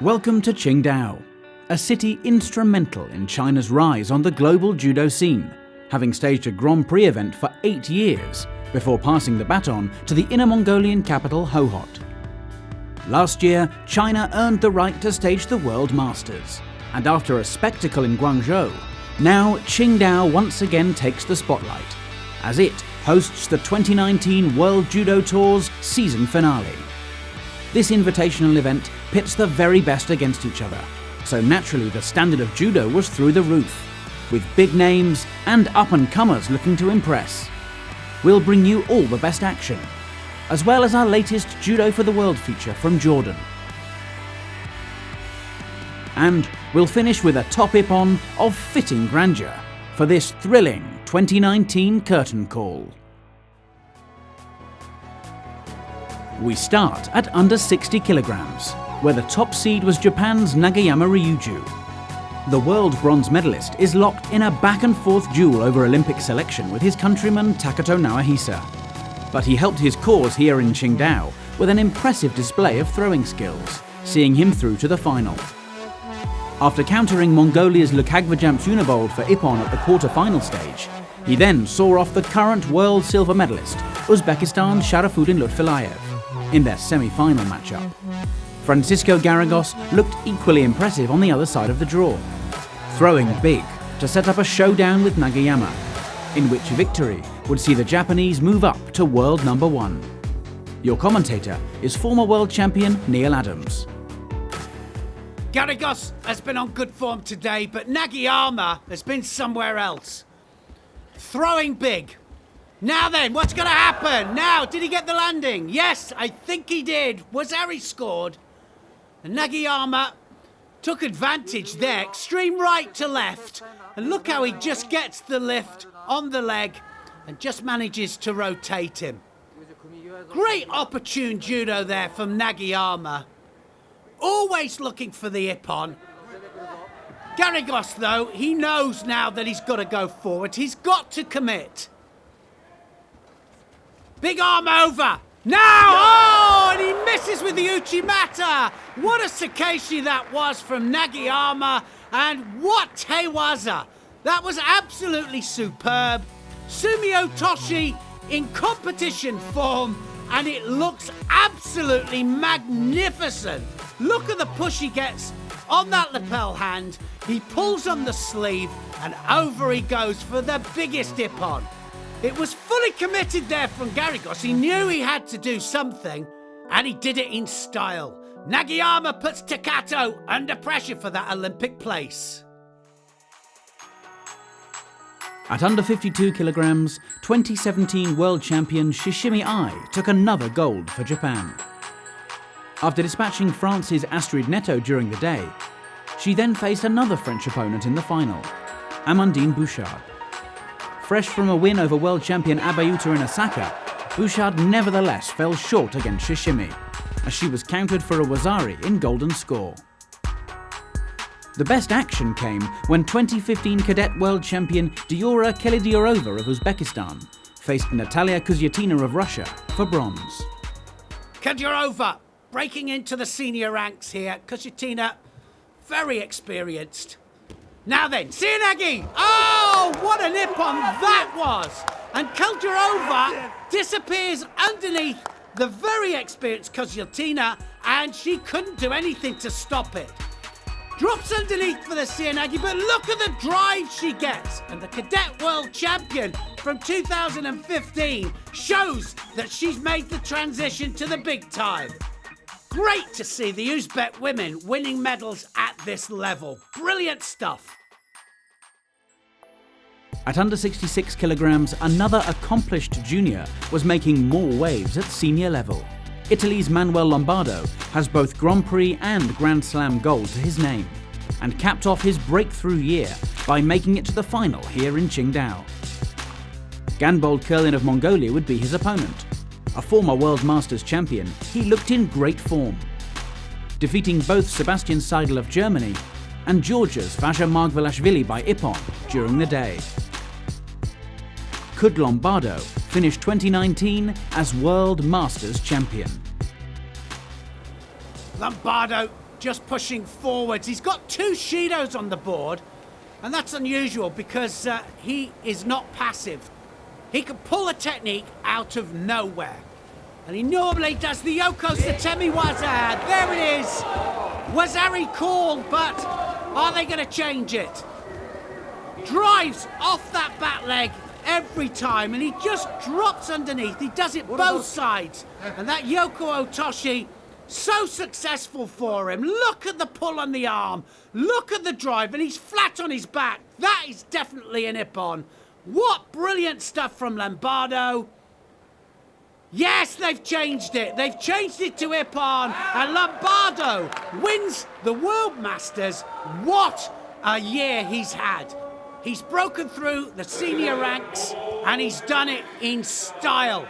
Welcome to QINGDAO, a city instrumental in China's rise on the global judo scene, having staged a Grand Prix event for 8 years before passing the baton to the Inner Mongolian capital Hohhot. Last year, China earned the right to stage the World Masters, and after a spectacle in Guangzhou, now QINGDAO once again takes the spotlight, as it hosts the 2019 World Judo Tour's season finale. This invitational event pits the very best against each other, so naturally the standard of judo was through the roof, with big names and up-and-comers looking to impress. We'll bring you all the best action, as well as our latest Judo for the World feature from Jordan. And we'll finish with a top ippon of fitting grandeur for this thrilling 2019 curtain call. We start at under 60 kilograms, where the top seed was Japan's Nagayama Ryuju. The world bronze medalist is locked in a back-and-forth duel over Olympic selection with his countryman Takato Naohisa. But he helped his cause here in QINGDAO with an impressive display of throwing skills, seeing him through to the final. After countering Mongolia's Lukagvajamps Unibold for ippon at the quarter-final stage, he then saw off the current world silver medalist, Uzbekistan's Sharafudin Lutfilayev, in their semi-final matchup. Francisco Garagos looked equally impressive on the other side of the draw, throwing big to set up a showdown with Nagayama, in which victory would see the Japanese move up to world number 1. Your commentator is former world champion Neil Adams. Garagos has been on good form today, but Nagayama has been somewhere else. Throwing big. Now then, what's going to happen? Now, did he get the landing? Yes, I think he did. Was Harry scored? And Nagayama took advantage there, extreme right to left. And look how he just gets the lift on the leg and just manages to rotate him. Great opportune judo there from Nagayama. Always looking for the ippon. Garagos, though, he knows now that he's got to go forward. He's got to commit. Big arm over. Now! Oh, and he misses with the Uchimata. What a Sakeshi that was from Nagayama. And what Tewaza. That was absolutely superb. Sumio Toshi in competition form. And it looks absolutely magnificent. Look at the push he gets on that lapel hand. He pulls on the sleeve and over he goes for the biggest ippon. It was fully committed there from Garagos. He knew he had to do something and he did it in style. Nagayama puts Takato under pressure for that Olympic place. At under 52 kilograms, 2017 world champion Shishimi Ai took another gold for Japan. After dispatching France's Astrid Neto during the day, she then faced another French opponent in the final, Amandine Bouchard. Fresh from a win over world champion Abayuta in Osaka, Bouchard nevertheless fell short against Shishimi, as she was countered for a Wazari in golden score. The best action came when 2015 cadet world champion Diora Kelidiorova of Uzbekistan faced Natalia Kuzyatina of Russia for bronze. Kelidiorova breaking into the senior ranks here. Kuzyatina, very experienced. Now then, Sianagi! Oh, what an ippon that was! And Kelidiorova disappears underneath the very experienced Kuzyatina, and she couldn't do anything to stop it. Drops underneath for the Sianagi, but look at the drive she gets. And the cadet world champion from 2015 shows that she's made the transition to the big time. Great to see the Uzbek women winning medals at this level. Brilliant stuff. At under 66 kilograms, another accomplished junior was making more waves at senior level. Italy's Manuel Lombardo has both Grand Prix and Grand Slam gold to his name, and capped off his breakthrough year by making it to the final here in QINGDAO. Ganbold Kurlin of Mongolia would be his opponent. A former World Masters champion, he looked in great form, defeating both Sebastian Seidel of Germany and Georgia's Vasha Margvelashvili by ippon during the day. Could Lombardo finish 2019 as World Masters champion? Lombardo just pushing forwards. He's got 2 Shidos on the board, and that's unusual because he is not passive. He can pull a technique out of nowhere. And he normally does the Yoko Satemi Waza. There it is. Wazari called, but are they going to change it? Drives off that back leg every time, and he just drops underneath. He does it both sides. And that Yoko Otoshi, so successful for him. Look at the pull on the arm. Look at the drive, and he's flat on his back. That is definitely an ippon. What brilliant stuff from Lombardo. Yes, they've changed it. They've changed it to ippon, and Lombardo wins the World Masters. What a year he's had. He's broken through the senior ranks, and he's done it in style.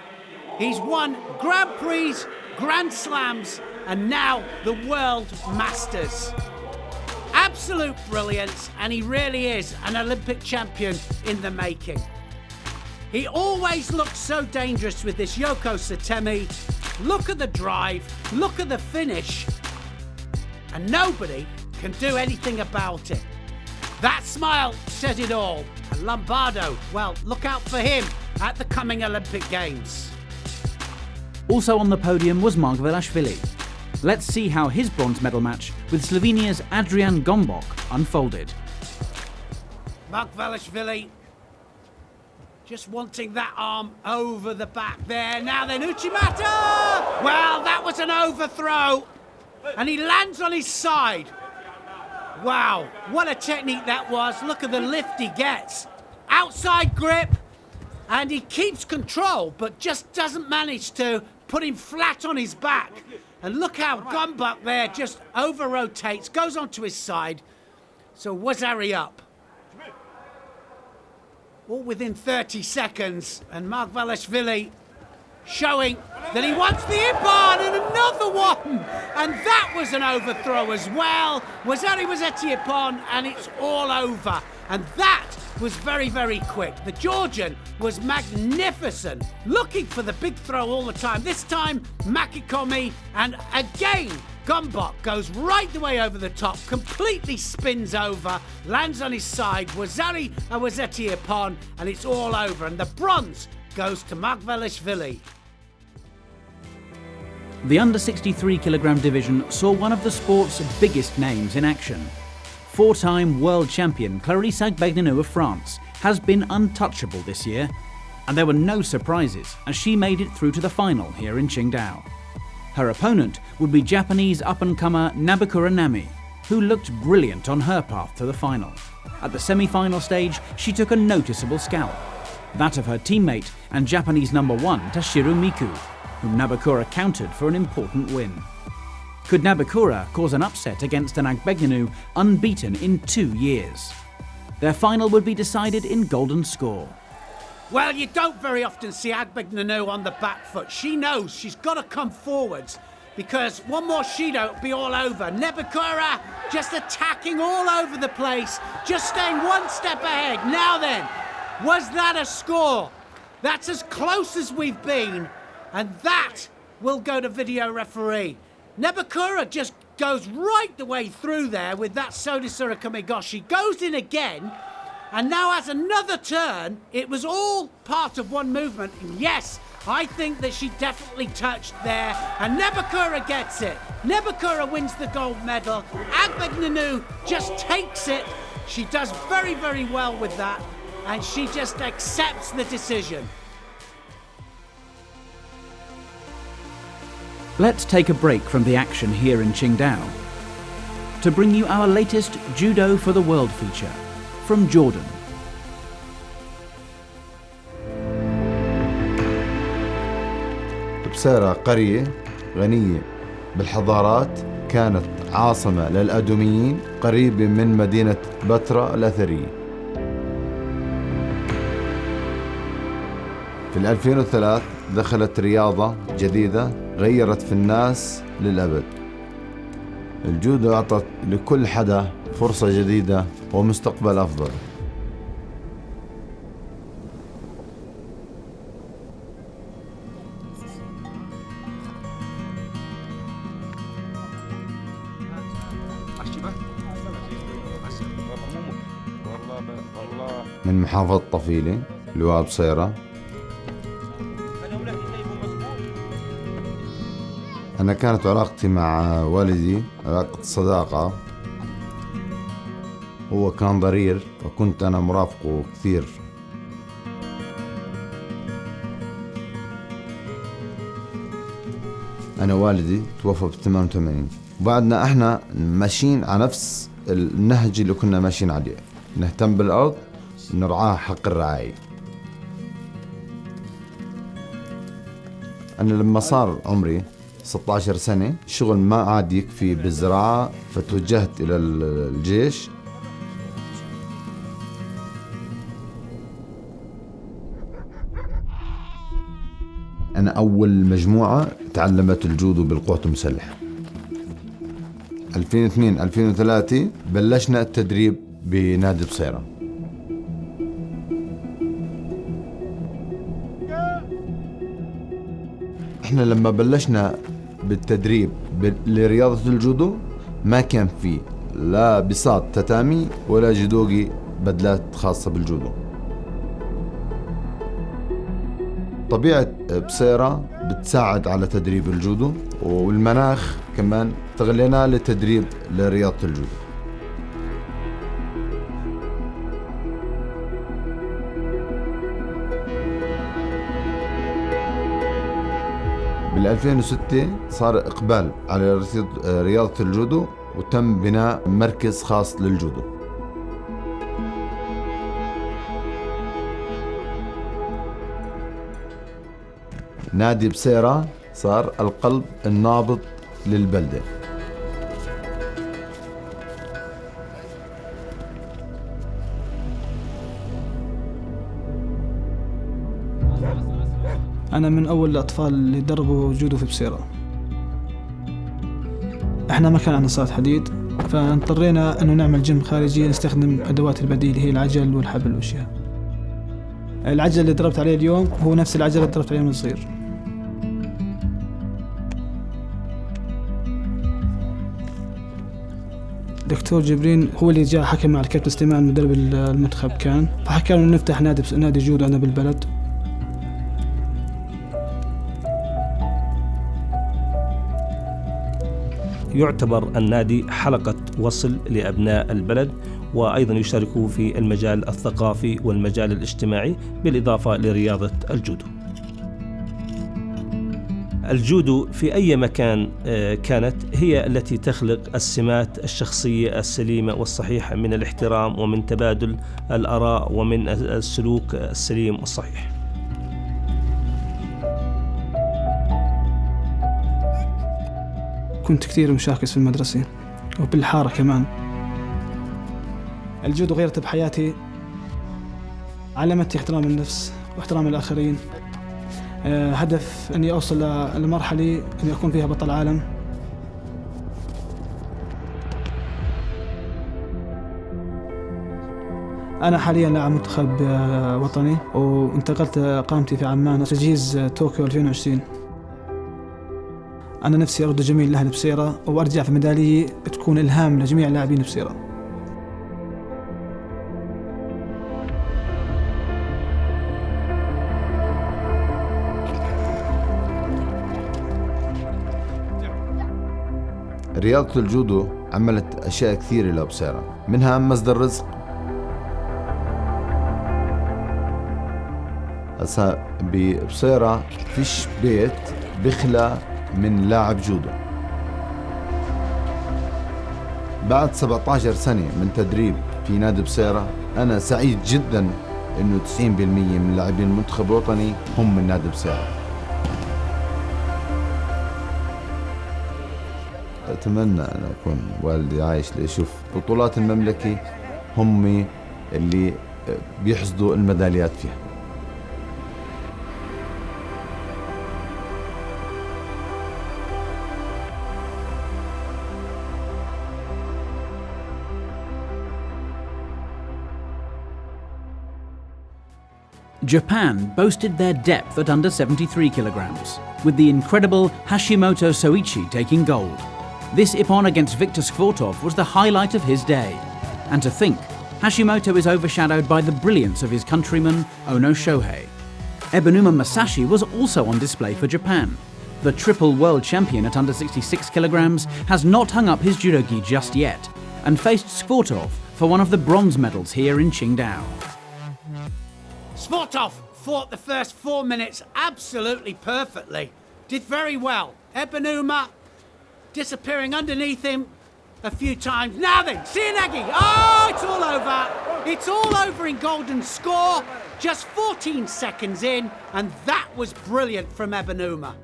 He's won Grand Prix, Grand Slams, and now the World Masters. Absolute brilliance, and he really is an Olympic champion in the making. He always looks so dangerous with this Yoko Satemi. Look at the drive, look at the finish, and nobody can do anything about it. That smile says it all. And Lombardo, well, look out for him at the coming Olympic Games. Also on the podium was Margvelashvili. Let's see how his bronze medal match with Slovenia's Adrian Gombok unfolded. Margvelashvili just wanting that arm over the back there. Now then, Uchimata! Well, that was an overthrow. And he lands on his side. Wow, what a technique that was. Look at the lift he gets. Outside grip. And he keeps control, but just doesn't manage to put him flat on his back. And look how Gombok there just over-rotates, goes onto his side. So Wazari up. All within 30 seconds, and Margvelashvili showing that he wants the ippon, and another one! And that was an overthrow as well. Wazari was at the ippon, and it's all over. And that was very, very quick. The Georgian was magnificent, looking for the big throw all the time. This time, Makikomi, and again, Gombok goes right the way over the top, completely spins over, lands on his side. Wazari was at the ippon, and it's all over. And the bronze goes to Margvelashvili. The under 63 kilogram division saw one of the sport's biggest names in action. 4-time world champion Clarisse Agbenienou of France has been untouchable this year, and there were no surprises as she made it through to the final here in QINGDAO. Her opponent would be Japanese up-and-comer Nabukura Nami, who looked brilliant on her path to the final. At the semi-final stage, she took a noticeable scalp, that of her teammate and Japanese number 1 Tashiru Miku, whom Nabukura countered for an important win. Could Nabukura cause an upset against an Agbenienou unbeaten in 2 years? Their final would be decided in golden score. Well, you don't very often see Agbenienou on the back foot. She knows she's got to come forwards because one more Shido will be all over. Nabukura just attacking all over the place, just staying one step ahead. Now then, was that a score? That's as close as we've been, and that will go to video referee. Nabukura just goes right the way through there with that Sodasura Kamigoshi, goes in again, and now has another turn. It was all part of one movement. And yes, I think that she definitely touched there, and Nabukura gets it. Nabukura wins the gold medal. Agbenienou just takes it. She does very, very well with that, and she just accepts the decision. Let's take a break from the action here in QINGDAO to bring you our latest Judo for the World feature from Jordan. بسيرة قرية غنية بالحضارات، كانت عاصمة للأدوميين قريبة من مدينة بتراء الأثرية. في 2003 دخلت رياضة جديدة غيرت في الناس للأبد. الجودو أعطت لكل حدا فرصة جديدة ومستقبل أفضل. من محافظة طفيلة لواء بصيرة. أنا كانت علاقتي مع والدي علاقة صداقة، هو كان ضرير وكنت أنا مرافقه كثير. أنا والدي توفى ب88، وبعدنا إحنا ماشيين على نفس النهج اللي كنا ماشيين عليه، نهتم بالأرض نرعاها حق الرعاية. أنا لما صار عمري 16 سنة شغل ما عاد يكفي بالزراعة، فتوجهت إلى الجيش. أنا أول مجموعة تعلمت الجودو بالقوات المسلحة. 2002-2003 بلشنا التدريب بنادي بصيرة. احنا لما بلشنا بالتدريب لرياضة الجودو ما كان فيه لا بساط تتامي ولا جودوغي بدلات خاصة بالجودو. طبيعة بصيرة بتساعد على تدريب الجودو، والمناخ كمان تغلينا لتدريب لرياضة الجودو. بال2006 صار إقبال على رياضة الجودو، وتم بناء مركز خاص للجودو. نادي بصيرة صار القلب النابض للبلدة. أنا من أول الأطفال اللي دربوا جودو في بصيرة. إحنا ما كان عندنا صالة حديد، فاضطرينا إنه نعمل جيم خارجي نستخدم أدوات البديل، هي العجل والحبل والأشياء. العجل اللي ضربت عليه اليوم هو نفس العجل اللي ضربت عليه من صغير. دكتور جبرين هو اللي جاء حكى مع الكابتن سليمان مدرب المنتخب كان، فحكى لنا نفتح نادي جودو عندنا بالبلد. يعتبر النادي حلقة وصل لأبناء البلد، وأيضا يشاركوا في المجال الثقافي والمجال الاجتماعي بالإضافة لرياضة الجودو. الجودو في أي مكان كانت هي التي تخلق السمات الشخصية السليمة والصحيحة من الاحترام ومن تبادل الآراء ومن السلوك السليم والصحيح. كنت كثير مشاكس في المدرسة وبالحارة كمان. الجودو غيرت بحياتي، علمتني احترام النفس واحترام الآخرين. هدف أني أوصل لمرحلة أني أكون فيها بطل عالم. أنا حاليا لاعب منتخب وطني، وانتقلت قامتي في عمان تجهيز طوكيو 2020. أنا نفسي أرد جميل لأهل بصيرة وأرجع في ميدالية تكون إلهام لجميع اللاعبين بصيرة. رياضة الجودو عملت أشياء كثيرة لبصيرة، منها مصدر رزق. هسا ببصيرة فيش بيت بخلى من لاعب جودو. بعد 17 سنة من تدريب في نادي بصيرة، أنا سعيد جدا إنه 90% من لاعبين المنتخب الوطني هم من نادي بصيرة. أتمنى أن أكون والدي عايش ليشوف بطولات المملكة هم اللي بيحصدوا الميداليات فيها. Japan boasted their depth at under 73 kilograms, with the incredible Hashimoto Soichi taking gold. This ippon against Viktor Skvortov was the highlight of his day. And to think, Hashimoto is overshadowed by the brilliance of his countryman, Ono Shohei. Ebenuma Masashi was also on display for Japan. The triple world champion at under 66 kilograms has not hung up his judogi just yet, and faced Svortov for one of the bronze medals here in QINGDAO. Svortov fought the first 4 minutes absolutely perfectly. Did very well. Ebenuma disappearing underneath him a few times. Now then, Seoinage! Oh, it's all over. It's all over in golden score. Just 14 seconds in, and that was brilliant from Ebenuma.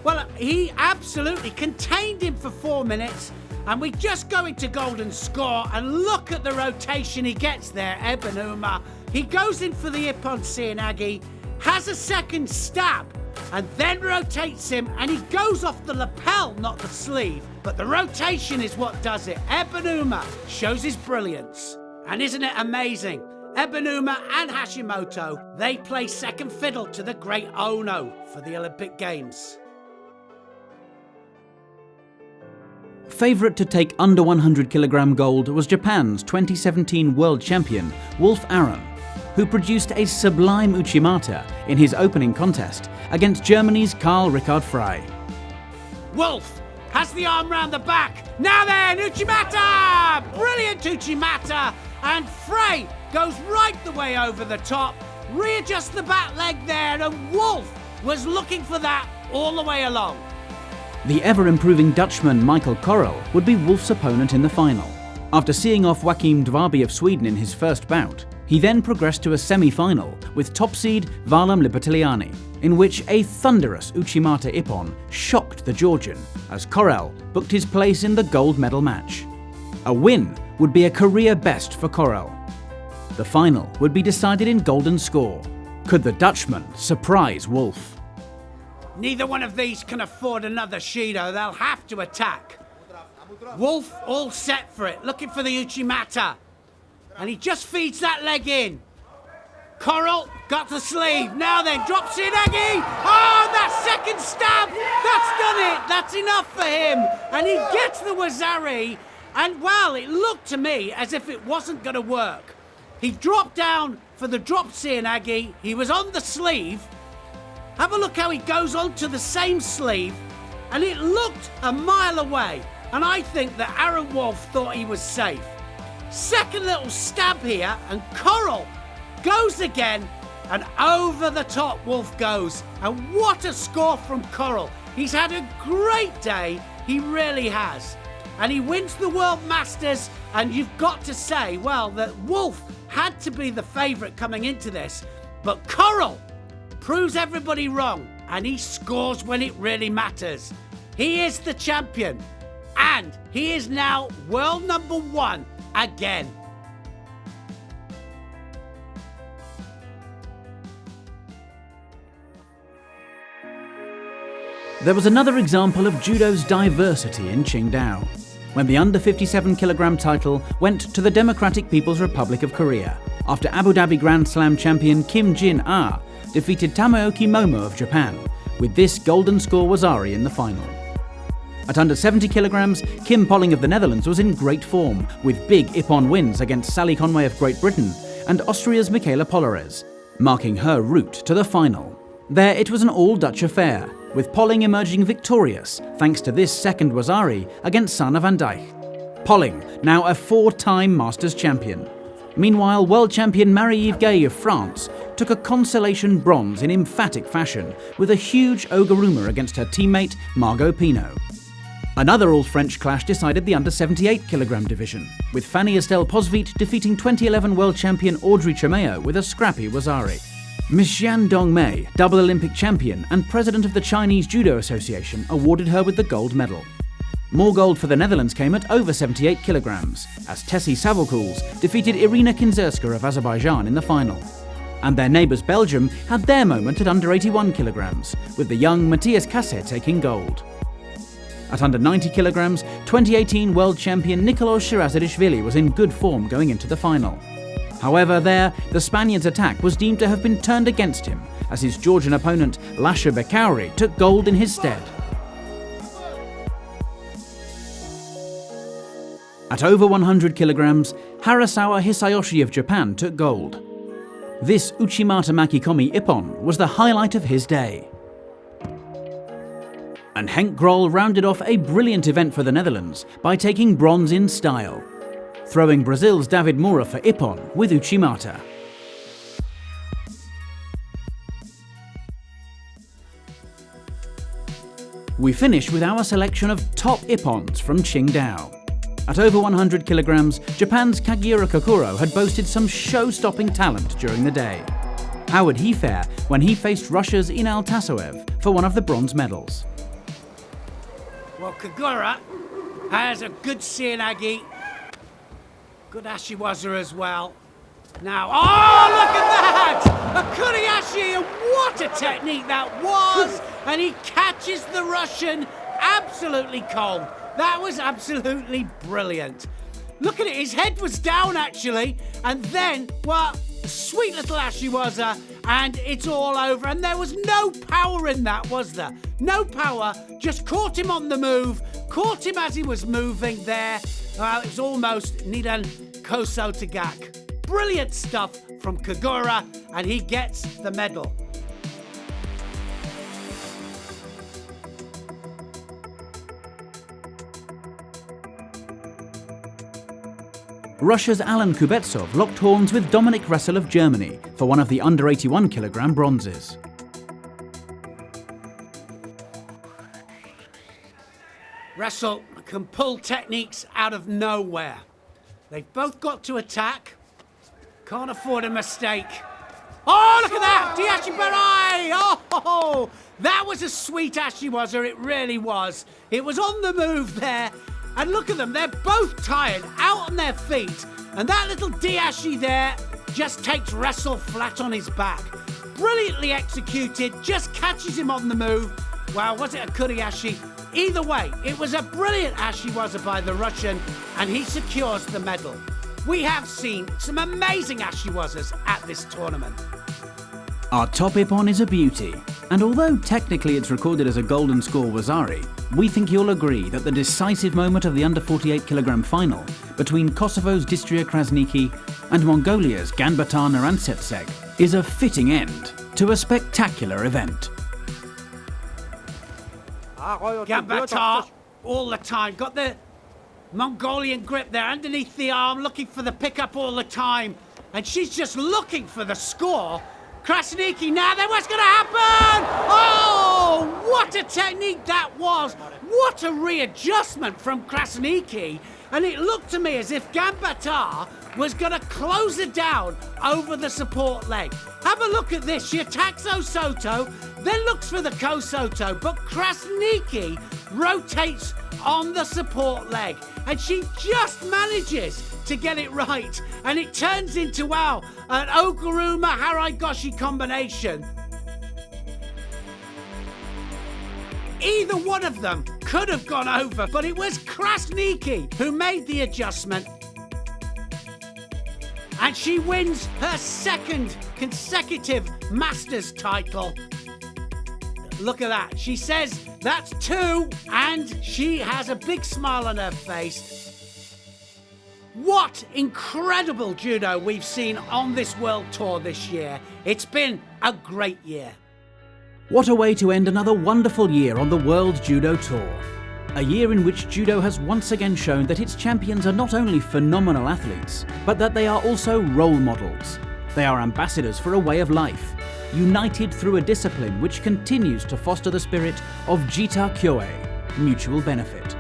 Well, he absolutely contained him for 4 minutes, and we just go into golden score, and look at the rotation he gets there, Ebenuma. He goes in for the ippon Seoinage, has a second stab, and then rotates him, and he goes off the lapel, not the sleeve. But the rotation is what does it. Ebenuma shows his brilliance. And isn't it amazing? Ebenuma and Hashimoto, they play second fiddle to the great Ono for the Olympic Games. Favourite to take under 100 kilogram gold was Japan's 2017 world champion, Wolf Aron, who produced a sublime Uchimata in his opening contest against Germany's Karl Richard Frey. Wolf has the arm round the back. Now then, Uchimata! Brilliant Uchimata! And Frey goes right the way over the top, readjusts the back leg there, and Wolf was looking for that all the way along. The ever-improving Dutchman Michael Korrel would be Wolf's opponent in the final. After seeing off Joachim Dwaby of Sweden in his first bout, he then progressed to a semi-final with top seed Valam Lipitiliani, in which a thunderous Uchimata ippon shocked the Georgian, as Korrel booked his place in the gold medal match. A win would be a career best for Korrel. The final would be decided in golden score. Could the Dutchman surprise Wolf? Neither one of these can afford another Shido. They'll have to attack. Wolf all set for it, looking for the Uchimata. And he just feeds that leg in. Korrel got the sleeve. Now then, drops Seoinage. Oh, that second stab. That's done it. That's enough for him. And he gets the Wazari. And, well, it looked to me as if it wasn't going to work. He dropped down for the drop Seoinage. He was on the sleeve. Have a look how he goes onto the same sleeve. And it looked a mile away. And I think that Aaron Wolf thought he was safe. Second little stab here, and Korrel goes again, and over the top Wolf goes. And what a score from Korrel. He's had a great day, he really has. And he wins the World Masters, and you've got to say, well, that Wolf had to be the favourite coming into this. But Korrel proves everybody wrong, and he scores when it really matters. He is the champion, and he is now world number 1 again. There was another example of judo's diversity in QINGDAO, when the under 57 kilogram title went to the Democratic People's Republic of Korea, after Abu Dhabi Grand Slam champion Kim Jin-ah defeated Tamaoki Momo of Japan, with this golden score Wazari in the final. At under 70 kilograms, Kim Polling of the Netherlands was in great form, with big ippon wins against Sally Conway of Great Britain and Austria's Michaela Polares, marking her route to the final. There it was an all-Dutch affair, with Polling emerging victorious thanks to this second Wazari against Sanne van Dijk. Polling, now a 4-time Masters champion. Meanwhile, world champion Marie-Yves Gay of France took a consolation bronze in emphatic fashion with a huge Oguruma against her teammate Margot Pinault. Another all-French clash decided the under 78 kilogram division, with Fanny Estelle Posvit defeating 2011 world champion Audrey Chemeo with a scrappy Wazari. Miss Jian Dongmei, double Olympic champion and president of the Chinese Judo Association, awarded her with the gold medal. More gold for the Netherlands came at over 78 kilograms, as Tessie Savokools defeated Irina Kinzerska of Azerbaijan in the final. And their neighbours Belgium had their moment at under 81 kilograms, with the young Matthias Casse taking gold. At under 90 kilograms, 2018 world champion Nikolaos Shirazadishvili was in good form going into the final. However, there, the Spaniard's attack was deemed to have been turned against him, as his Georgian opponent Lasha Bekauri, took gold in his stead. 「 took gold in his stead. At over 100 kilograms, Harasawa Hisayoshi of Japan took gold. This Uchimata Makikomi ippon was the highlight of his day. And Henk Grol rounded off a brilliant event for the Netherlands by taking bronze in style, throwing Brazil's David Moura for ippon with Uchimata. We finish with our selection of top ippons from QINGDAO. At over 100 kilograms, Japan's Kagiura Kokoro had boasted some show-stopping talent during the day. How would he fare when he faced Russia's Inal Tasoev for one of the bronze medals? Well, Kagura has a good Seanagi, good Ashiwaza as well. Now, oh, look at that! A Kuriashi, and what a technique that was! And he catches the Russian absolutely cold. That was absolutely brilliant. Look at it, his head was down actually, and then, well, sweet little Ashiwaza, and it's all over. And there was no power in that, was there? No power, just caught him on the move, caught him as he was moving there. Well, it was almost Nidan Koso Tagak. Brilliant stuff from Kagura, and he gets the medal. Russia's Alan Kubetsov locked horns with Dominik Ressel of Germany for one of the under 81 kilogram bronzes. Ressel can pull techniques out of nowhere. They've both got to attack. Can't afford a mistake. Oh, look at that! Diashibarai! Oh, that was a sweet Ashiwaza, it really was. It was on the move there. And look at them, they're both tired, out on their feet. And that little Diashi there just takes Ressel flat on his back. Brilliantly executed, just catches him on the move. Wow, was it a Kuriashi? Either way, it was a brilliant Ashiwaza by the Russian, and he secures the medal. We have seen some amazing Ashiwazas at this tournament. Our top ippon is a beauty, and although technically it's recorded as a golden score Wazari, we think you'll agree that the decisive moment of the under 48 kilogram final between Kosovo's Distria Krasniki and Mongolia's Ganbatar Narantsetseg is a fitting end to a spectacular event. Ganbatar all the time, got the Mongolian grip there underneath the arm, looking for the pickup all the time, and she's just looking for the score. Krasniki, now then what's going to happen? Oh, what a technique that was. What a readjustment from Krasniki. And it looked to me as if Ganbatar was going to close it down over the support leg. Have a look at this. She attacks Osoto, then looks for the Kosoto, but Krasniki rotates on the support leg. And she just manages to get it right. And it turns into, wow, an Oguruma Haraigoshi combination. Either one of them could have gone over, but it was Krasniki who made the adjustment. And she wins her second consecutive Masters title. Look at that. She says that's 2, and she has a big smile on her face. What incredible judo we've seen on this world tour this year. It's been a great year. What a way to end another wonderful year on the World Judo Tour. A year in which judo has once again shown that its champions are not only phenomenal athletes, but that they are also role models. They are ambassadors for a way of life, united through a discipline which continues to foster the spirit of Jita Kyoei, mutual benefit.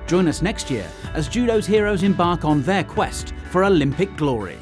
Join us next year as judo's heroes embark on their quest for Olympic glory.